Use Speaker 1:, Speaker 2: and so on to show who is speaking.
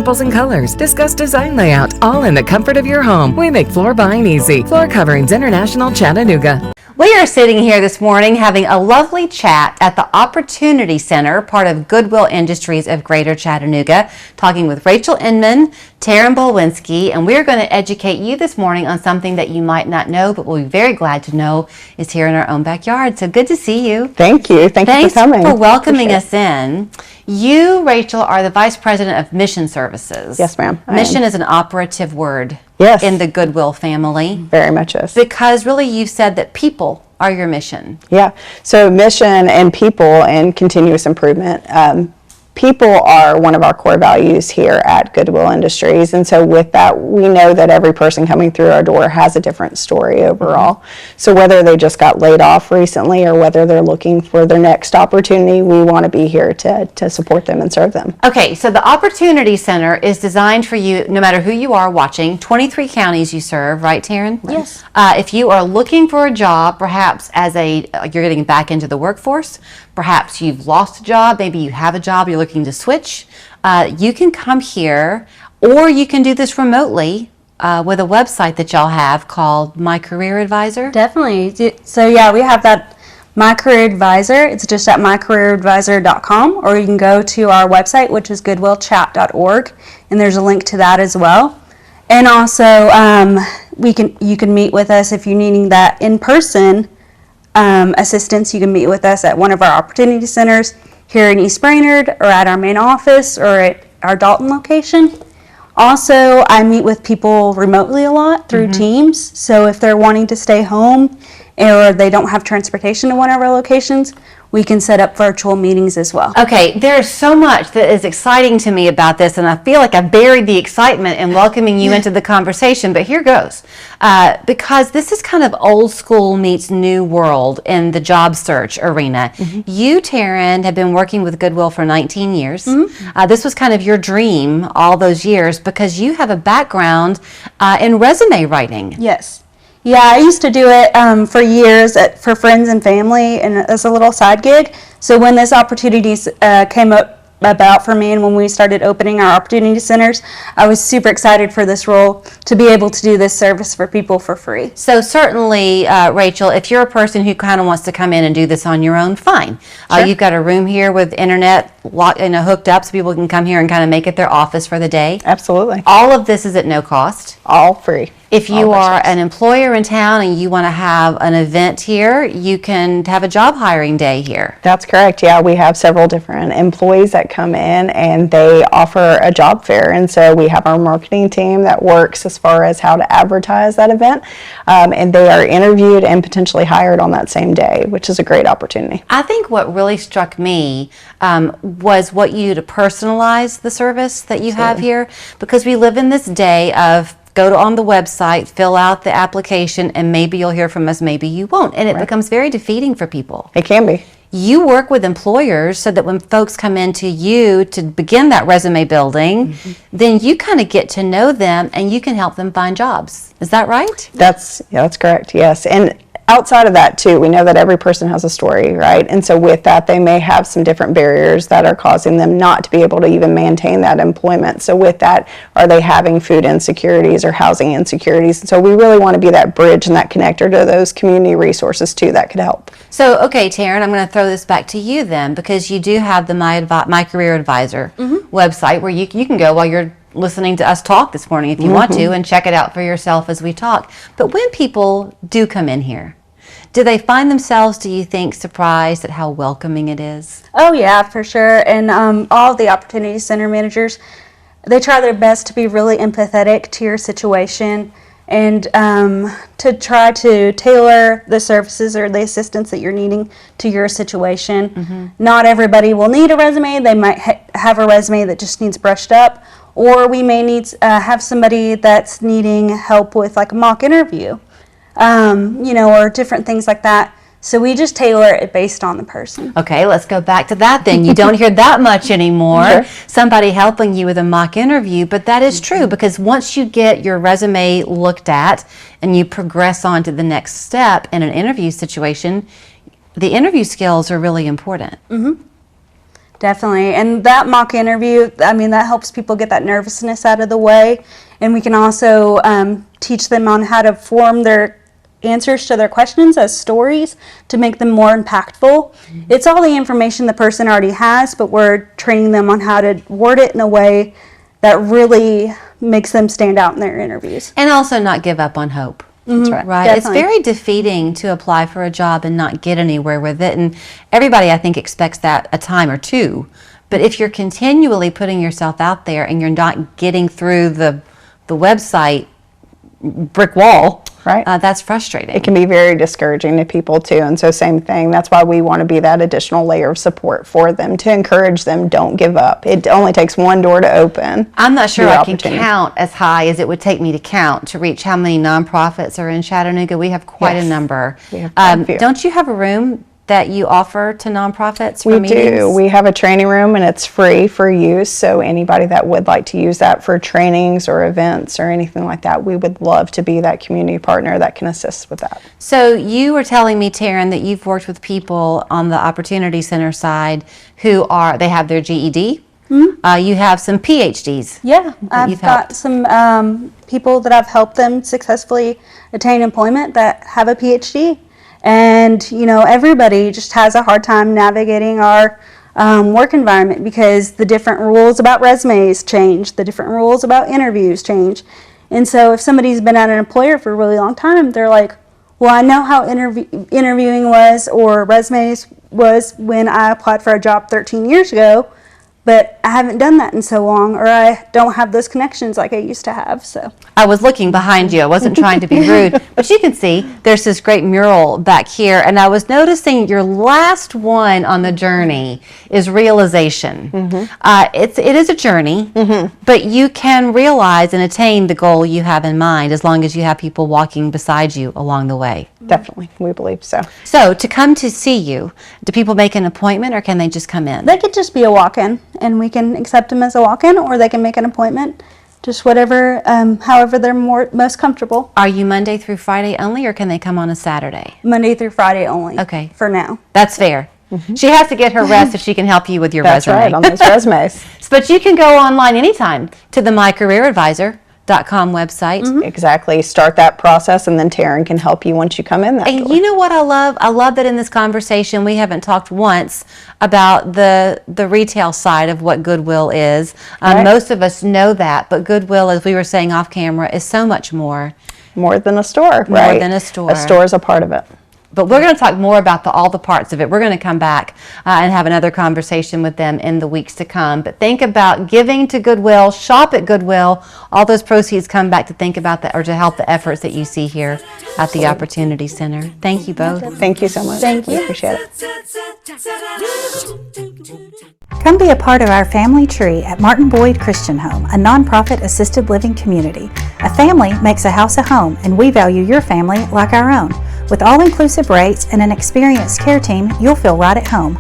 Speaker 1: samples and colors. Discuss design layout, all in the comfort of your home. We make floor buying easy. Floor Coverings International, Chattanooga.
Speaker 2: We are sitting here this morning having a lovely chat at the Opportunity Center, part of Goodwill Industries of Greater Chattanooga, talking with Rachel Inman, Taryn Bolwinski, and we're going to educate you this morning on something that you might not know, but we'll be very glad to know is here in our own backyard. So good to see you.
Speaker 3: Thank you. Thanks for coming.
Speaker 2: Thanks for welcoming us in. You, Rachel, are the Vice President of Mission Services.
Speaker 3: Yes, ma'am.
Speaker 2: Mission is an operative word.
Speaker 3: Yes.
Speaker 2: In the Goodwill family.
Speaker 3: Very much is.
Speaker 2: Because really you've said that people are your mission.
Speaker 3: Yeah. So mission and people and continuous improvement. People are one of our core values here at Goodwill Industries. And so with that, we know that every person coming through our door has a different story overall. So whether they just got laid off recently or whether they're looking for their next opportunity, we want to be here to support them and serve them.
Speaker 2: Okay, so the Opportunity Center is designed for you, no matter who you are watching. 23 counties you serve, right, Taryn?
Speaker 3: Yes.
Speaker 2: If you are looking for a job, perhaps you're getting back into the workforce, perhaps you've lost a job, maybe you have a job, you're looking to switch, you can come here, or you can do this remotely with a website that y'all have called My Career Advisor.
Speaker 4: Definitely. So yeah, we have that My Career Advisor. It's just at mycareeradvisor.com, or you can go to our website, which is goodwillchat.org, and there's a link to that as well. And also, you can meet with us if you're needing that in-person assistance. You can meet with us at one of our opportunity centers here in East Brainerd, or at our main office, or at our Dalton location. Also, I meet with people remotely a lot through Teams. So if they're wanting to stay home or they don't have transportation to one of our locations, we can set up virtual meetings as well.
Speaker 2: Okay, there's so much that is exciting to me about this, and I feel like I buried the excitement in welcoming you into the conversation, but here goes. Because this is kind of old school meets new world in the job search arena. You, Taryn, have been working with Goodwill for 19 years. This was kind of your dream all those years because you have a background in resume writing.
Speaker 4: Yes. Yeah, I used to do it for years for friends and family and as a little side gig. So when this opportunity came about for me and when we started opening our opportunity centers, I was super excited for this role to be able to do this service for people for free.
Speaker 2: So certainly, Rachel, if you're a person who kind of wants to come in and do this on your own, fine.
Speaker 4: Sure.
Speaker 2: You've got a room here with internet hooked up so people can come here and kind of make it their office for the day.
Speaker 3: Absolutely.
Speaker 2: All of this is at no cost.
Speaker 3: All free.
Speaker 2: If you are an employer in town and you want to have an event here, you can have a job hiring day here.
Speaker 3: That's correct. Yeah, we have several different employees that come in and they offer a job fair. And so we have our marketing team that works as far as how to advertise that event. And they are interviewed and potentially hired on that same day, which is a great opportunity.
Speaker 2: I think what really struck me was what you do to personalize the service that you have here, because we live in this day of go on the website, fill out the application, and maybe you'll hear from us, maybe you won't. And it becomes very defeating for people.
Speaker 3: It can be.
Speaker 2: You work with employers so that when folks come into you to begin that resume building, then you kind of get to know them and you can help them find jobs. Is that right?
Speaker 3: That's correct, yes. And outside of that too, we know that every person has a story, right? And so with that, they may have some different barriers that are causing them not to be able to even maintain that employment. So with that, are they having food insecurities or housing insecurities? And so we really want to be that bridge and that connector to those community resources too that could help.
Speaker 2: So, okay, Taryn, I'm going to throw this back to you then, because you do have the My Career Advisor website where you can go while you're listening to us talk this morning if you want to, and check it out for yourself as we talk. But when people do come in here, do they find themselves, do you think, surprised at how welcoming it is?
Speaker 4: Oh yeah, for sure. And all of the Opportunity Center managers, they try their best to be really empathetic to your situation and to try to tailor the services or the assistance that you're needing to your situation. Not everybody will need a resume. They might have a resume that just needs brushed up, or we may need have somebody that's needing help with like a mock interview. Or different things like that. So we just tailor it based on the person.
Speaker 2: Okay, let's go back to that then. You don't hear that much anymore. Somebody helping you with a mock interview, but that is true because once you get your resume looked at and you progress on to the next step in an interview situation, the interview skills are really important.
Speaker 4: Definitely. And that mock interview, I mean, that helps people get that nervousness out of the way. And we can also teach them on how to form their answers to their questions as stories to make them more impactful. It's all the information the person already has, but we're training them on how to word it in a way that really makes them stand out in their interviews.
Speaker 2: And also not give up on hope.
Speaker 3: That's right.
Speaker 2: Right.
Speaker 4: Definitely.
Speaker 2: It's very defeating to apply for a job and not get anywhere with it. And everybody, I think, expects that a time or two. But if you're continually putting yourself out there and you're not getting through the website brick wall,
Speaker 3: Right.
Speaker 2: That's frustrating.
Speaker 3: It can be very discouraging to people too, and so same thing. That's why we want to be that additional layer of support for them to encourage them. Don't give up. It only takes one door to open.
Speaker 2: I'm not sure
Speaker 3: New
Speaker 2: I can
Speaker 3: opportunity.
Speaker 2: count as high as it would take me to count to reach how many nonprofits are in Chattanooga. We have quite a
Speaker 3: Yes.
Speaker 2: number.
Speaker 3: We have quite a few.
Speaker 2: Don't you have a room that you offer to nonprofits for
Speaker 3: We
Speaker 2: meetings?
Speaker 3: do. We have a training room and it's free for use. So anybody that would like to use that for trainings or events or anything like that, we would love to be that community partner that can assist with that.
Speaker 2: So you were telling me, Taryn, that you've worked with people on the Opportunity Center side who they have their GED. You have some PhDs.
Speaker 4: Yeah,
Speaker 2: you've
Speaker 4: I've got
Speaker 2: helped.
Speaker 4: some people that I've helped them successfully attain employment that have a PhD. And, you know, everybody just has a hard time navigating our work environment because the different rules about resumes change, the different rules about interviews change. And so if somebody's been at an employer for a really long time, they're like, well, I know how interviewing was or resumes was when I applied for a job 13 years ago, but I haven't done that in so long, or I don't have those connections like I used to have. So
Speaker 2: I was looking behind you. I wasn't trying to be rude, but you can see there's this great mural back here, and I was noticing your last one on the journey is realization. It is a journey, but you can realize and attain the goal you have in mind as long as you have people walking beside you along the way.
Speaker 3: Definitely, we believe so.
Speaker 2: So to come to see you, do people make an appointment or can they just come in?
Speaker 4: they could just be a walk-in, and we can accept them as a walk-in, or they can make an appointment, just whatever, however they're most comfortable.
Speaker 2: Are you Monday through Friday only, or can they come on a Saturday?
Speaker 4: Monday through Friday only.
Speaker 2: Okay.
Speaker 4: For now.
Speaker 2: That's fair. She has to get her rest if she can help you with your
Speaker 3: That's
Speaker 2: resume.
Speaker 3: right, on those resumes.
Speaker 2: But you can go online anytime to the mycareeradvisor.com website.
Speaker 3: Exactly. Start that process and then Taryn can help you once you come in that
Speaker 2: And
Speaker 3: door.
Speaker 2: you know what I love? I love that in this conversation we haven't talked once about the retail side of what Goodwill is.
Speaker 3: Right.
Speaker 2: Most of us know that, but Goodwill, as we were saying off camera, is so much more.
Speaker 3: More than a store, right?
Speaker 2: than a store.
Speaker 3: A store is a part of it.
Speaker 2: But we're going to talk more about all the parts of it. We're going to come back and have another conversation with them in the weeks to come. But think about giving to Goodwill, shop at Goodwill. All those proceeds come back to think about that or to help the efforts that you see here at the Opportunity Center. Thank you both.
Speaker 3: Thank you so much.
Speaker 4: Thank you.
Speaker 3: We appreciate it.
Speaker 5: Come be a part of our family tree at Martin Boyd Christian Home, a nonprofit assisted living community. A family makes a house a home, and we value your family like our own. With all-inclusive rates and an experienced care team, you'll feel right at home.